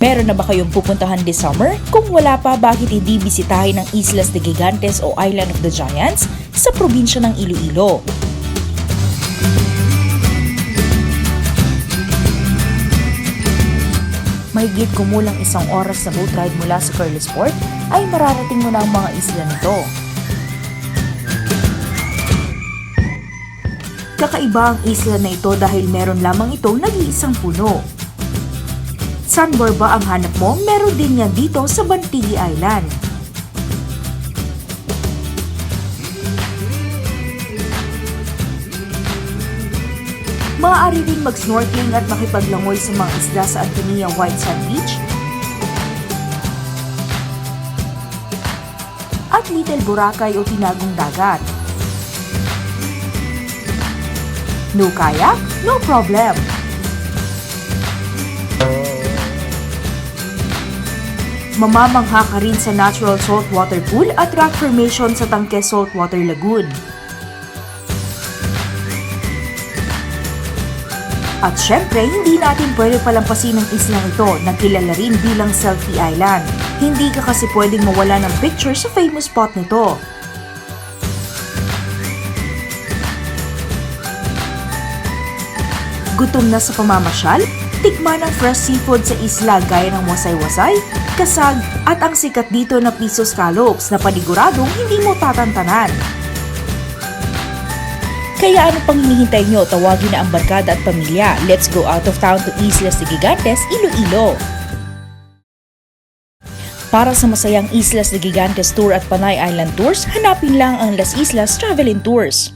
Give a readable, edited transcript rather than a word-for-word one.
Meron na ba kayong pupuntahan this summer? Kung wala pa, bakit hindi bisitahin ang Islas de Gigantes o Island of the Giants sa probinsya ng Iloilo? Mahigit kumulang 1 oras na boat ride mula sa Carles Port ay mararating mo na ang mga isla nito. Kakaiba ang isla na ito dahil meron lamang itong nag-iisang puno. Sandbar ba ang hanap mo? Meron din yan dito sa Panay Island. Maaari din mag-snorkeling at makipaglangoy sa mga isla sa Antonia White Sand Beach at Little Boracay o Tinagong Dagat. No kayak? No problem! Mamamangha ka rin sa natural saltwater pool at rock formation sa Tangke Saltwater Lagoon. At syempre, hindi natin pwede palampasin ang islang ito na kilala rin bilang Selfie Island. Hindi ka kasi pwedeng mawala ng picture sa famous spot nito. Gutom na sa pamamasyal? Tikman ang fresh seafood sa isla gaya ng wasay-wasay, kasag at ang sikat dito na piso scallops na paniguradong hindi mo tatantanan. Kaya ano pang hinihintay nyo? Tawagin na ang barkada at pamilya. Let's go out of town to Islas de Gigantes, Iloilo. Para sa masayang Islas de Gigantes Tour at Panay Island Tours, hanapin lang ang Las Islas Travel and Tours.